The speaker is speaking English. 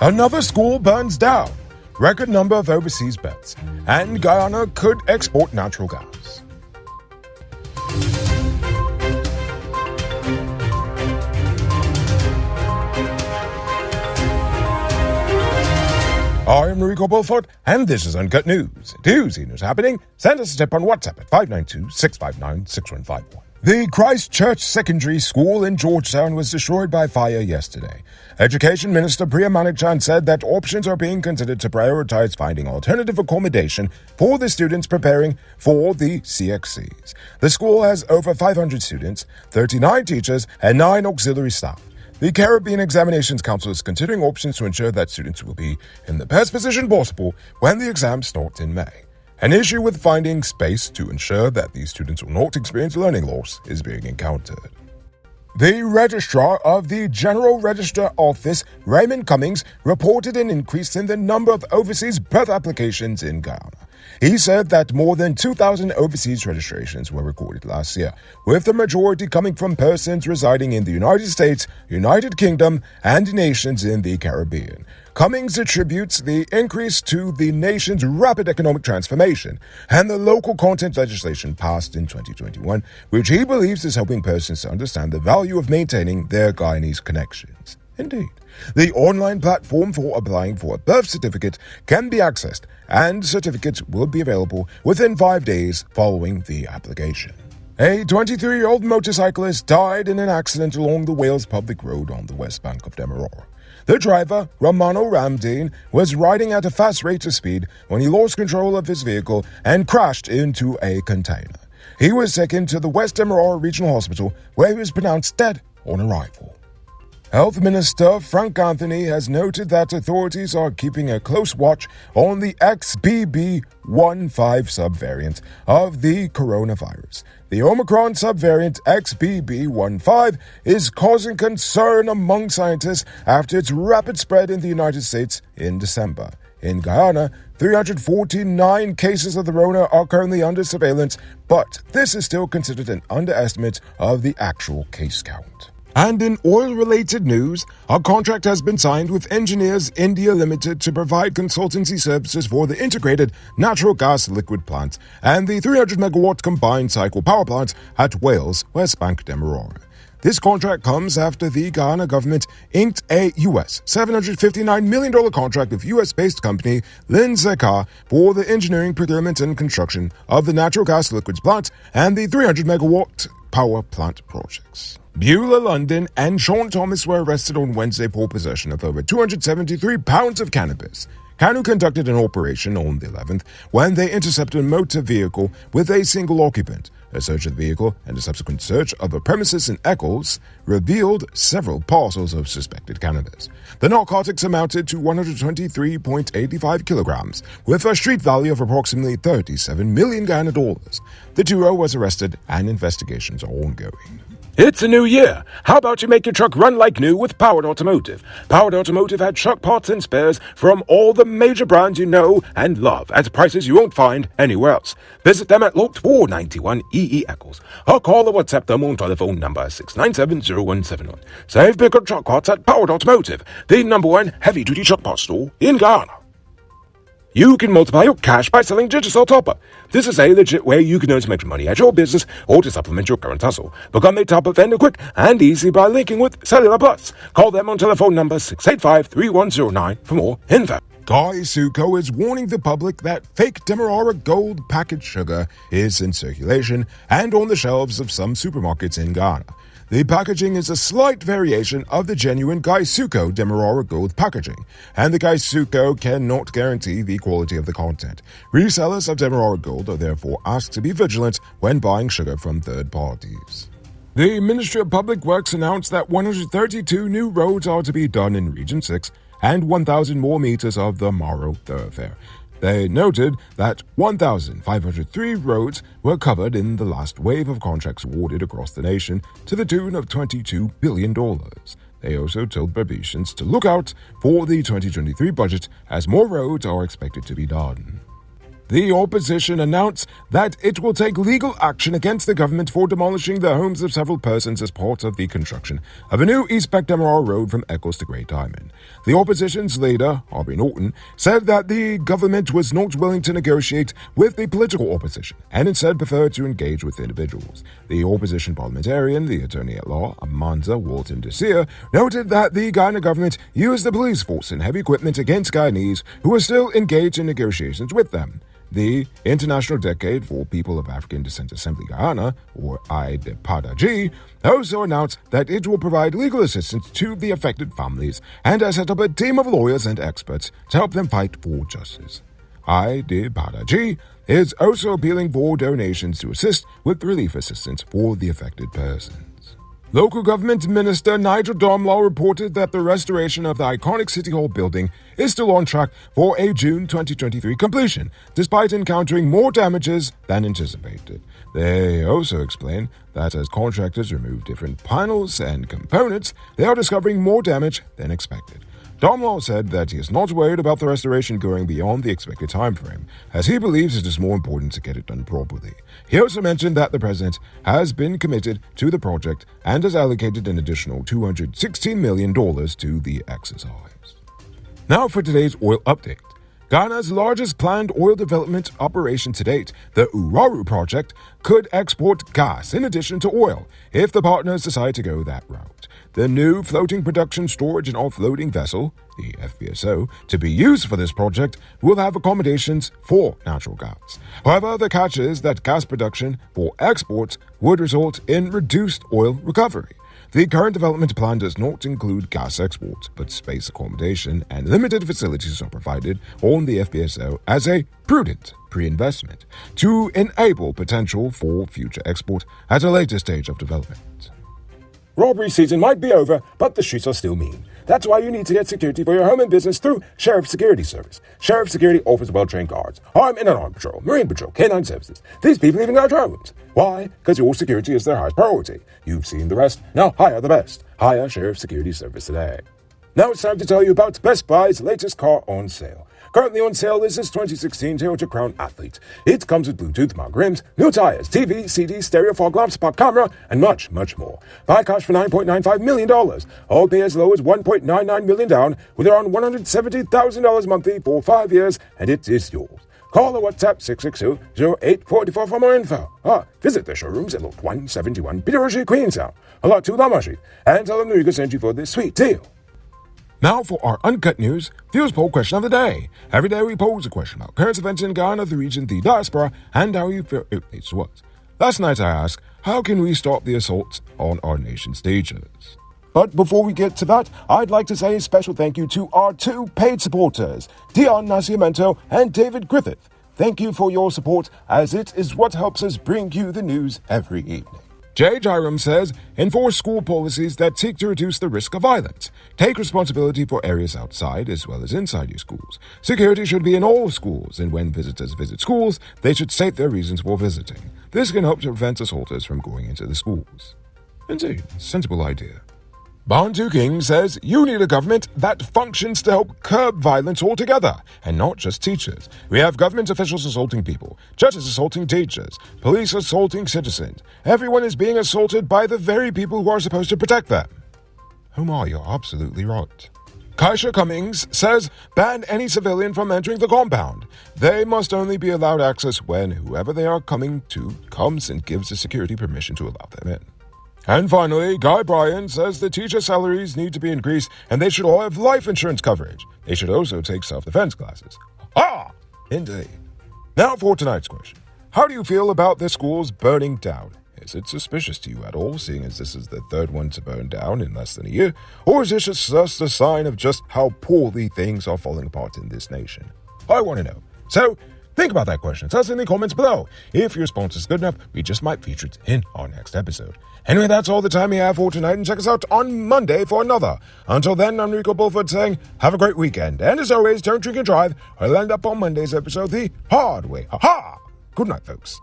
Another school burns down. Record number of overseas beds. And Guyana could export natural gas. I am Rico Bulford, and this is Uncut News. Do see news happening? Send us a tip on WhatsApp at 592-659-6151. The Christchurch Secondary School in Georgetown was destroyed by fire yesterday. Education Minister Priya Manikchand said that options are being considered to prioritize finding alternative accommodation for the students preparing for the CXCs. The school has over 500 students, 39 teachers, and 9 auxiliary staff. The Caribbean Examinations Council is considering options to ensure that students will be in the best position possible when the exam starts in May. An issue with finding space to ensure that these students will not experience learning loss is being encountered. The Registrar of the General Register Office, Raymond Cummings, reported an increase in the number of overseas birth applications in Guyana. He said that more than 2,000 overseas registrations were recorded last year, with the majority coming from persons residing in the United States, United Kingdom, and nations in the Caribbean. Cummings attributes the increase to the nation's rapid economic transformation and the local content legislation passed in 2021, which he believes is helping persons to understand the value of maintaining their Guyanese connections. Indeed, the online platform for applying for a birth certificate can be accessed, and certificates will be available within 5 days following the application. A 23-year-old motorcyclist died in an accident along the Wales Public Road on the west bank of Demerara. The driver, Romano Ramdane, was riding at a fast rate of speed when he lost control of his vehicle and crashed into a container. He was taken to the West Demerara Regional Hospital, where he was pronounced dead on arrival. Health Minister Frank Anthony has noted that authorities are keeping a close watch on the XBB.1.5 subvariant of the coronavirus. The Omicron subvariant XBB.1.5 is causing concern among scientists after its rapid spread in the United States in December. In Guyana, 349 cases of the Rona are currently under surveillance, but this is still considered an underestimate of the actual case count. And in oil-related news, a contract has been signed with Engineers India Limited to provide consultancy services for the integrated natural gas liquid plant and the 300-megawatt combined cycle power plant at Wales, West Bank, Demerara. This contract comes after the Guyana government inked a US $759 million contract with US-based company Linzeka for the engineering, procurement, and construction of the natural gas liquids plant and the 300-megawatt power plant projects. Beulah London and Sean Thomas were arrested on Wednesday for possession of over 273 pounds of cannabis. Kanu conducted an operation on the 11th when they intercepted a motor vehicle with a single occupant. A search of the vehicle and a subsequent search of a premises in Eccles revealed several parcels of suspected cannabis. The narcotics amounted to 123.85 kilograms, with a street value of approximately 37 million Guyana dollars. The duo was arrested and investigations are ongoing. It's a new year. How about you make your truck run like new with Powered Automotive? Powered Automotive had truck parts and spares from all the major brands you know and love at prices you won't find anywhere else. Visit them at Lot 491 EE Eccles or call or WhatsApp them on telephone number 697-0171. Save big on truck parts at Powered Automotive, the #1 heavy-duty truck parts store in Guyana. You can multiply your cash by selling Digicel Top-Up. This is a legit way you can earn some extra money at your business or to supplement your current hustle. Become a top-up vendor quick and easy by linking with Cellular Plus. Call them on telephone number 685-3109 for more info. Guy Suko is warning the public that fake Demerara Gold packaged sugar is in circulation and on the shelves of some supermarkets in Ghana. The packaging is a slight variation of the genuine Gaisuco Demerara Gold packaging, and the Gaisuco cannot guarantee the quality of the content. Resellers of Demerara Gold are therefore asked to be vigilant when buying sugar from third parties. The Ministry of Public Works announced that 132 new roads are to be done in Region 6 and 1,000 more meters of the Maro thoroughfare. They noted that 1,503 roads were covered in the last wave of contracts awarded across the nation to the tune of $22 billion. They also told Barbadians to look out for the 2023 budget as more roads are expected to be done. The opposition announced that it will take legal action against the government for demolishing the homes of several persons as part of the construction of a new East Beckdemerall Road from Eccles to Great Diamond. The opposition's leader, Aubrey Norton, said that the government was not willing to negotiate with the political opposition and instead preferred to engage with individuals. The opposition parliamentarian, the attorney-at-law, Amanda Walton Desir, noted that the Guyana government used the police force and heavy equipment against Guyanese who were still engaged in negotiations with them. The International Decade for People of African Descent Assembly Guyana, or IDPADA-G, also announced that it will provide legal assistance to the affected families and has set up a team of lawyers and experts to help them fight for justice. IDPADA-G is also appealing for donations to assist with relief assistance for the affected persons. Local government minister Nigel Domlaw reported that the restoration of the iconic City Hall building is still on track for a June 2023 completion, despite encountering more damages than anticipated. They also explained that as contractors remove different panels and components, they are discovering more damage than expected. Domlaw said that he is not worried about the restoration going beyond the expected time frame, as he believes it is more important to get it done properly. He also mentioned that the president has been committed to the project and has allocated an additional $216 million to the exercise. Now for today's oil update. Ghana's largest planned oil development operation to date, the Uraru project, could export gas in addition to oil if the partners decide to go that route. The new floating production, storage, and offloading vessel, the FPSO, to be used for this project will have accommodations for natural gas. However, the catch is that gas production for exports would result in reduced oil recovery. The current development plan does not include gas exports, but space accommodation and limited facilities are provided on the FPSO as a prudent pre-investment to enable potential for future export at a later stage of development. Robbery season might be over, but the streets are still mean. That's why you need to get security for your home and business through Sheriff Security Service. Sheriff Security offers well-trained guards, armed and unarmed patrol, marine patrol, canine services. These people even got drones. Why? Because your security is their highest priority. You've seen the rest, now hire the best. Hire Sheriff Security Service today. Now it's time to tell you about Best Buy's latest car on sale. Currently on sale is this 2016 Toyota Crown Athlete. It comes with Bluetooth mount rims, new tires, TV, CD, stereo, fog lamps, spot camera, and much, much more. Buy cash for $9.95 million. All pay as low as $1.99 million down, with around $170,000 monthly for 5 years, and it is yours. Call or WhatsApp 662-0844 for more info. Visit the showrooms at Lot 171, Peter Roger, Queenstown, Lot 2, Lama Street, and tell them Nuriga sent you for this sweet deal. Now for our Uncut News Viewers Poll Question of the Day. Every day we pose a question about current events in Ghana, the region, the diaspora, and how you feel it relates to us. Last night I asked, how can we stop the assaults on our nation's teachers? But before we get to that, I'd like to say a special thank you to our two paid supporters, Dion Nascimento and David Griffith. Thank you for your support, as it is what helps us bring you the news every evening. Jay Jiram says, enforce school policies that seek to reduce the risk of violence. Take responsibility for areas outside as well as inside your schools. Security should be in all schools, and when visitors visit schools, they should state their reasons for visiting. This can help to prevent assaulters from going into the schools. Indeed, sensible idea. Bantu King says you need a government that functions to help curb violence altogether, and not just teachers. We have government officials assaulting people, judges assaulting teachers, police assaulting citizens. Everyone is being assaulted by the very people who are supposed to protect them. Omar, you're absolutely right. Kaisha Cummings says ban any civilian from entering the compound. They must only be allowed access when whoever they are coming to comes and gives the security permission to allow them in. And finally, Guy Bryan says the teacher salaries need to be increased and they should all have life insurance coverage. They should also take self-defense classes. Indeed. Now for tonight's question. How do you feel about the schools burning down? Is it suspicious to you at all, seeing as this is the third one to burn down in less than a year? Or is this just a sign of just how poorly things are falling apart in this nation? I want to know. So, think about that question. Tell us in the comments below. If your response is good enough, we just might feature it in our next episode. Anyway, that's all the time we have for tonight, and check us out on Monday for another. Until then, I'm Rico Bulford saying, have a great weekend. And as always, don't drink and drive, or you'll end up on Monday's episode the hard way. Ha-ha! Good night, folks.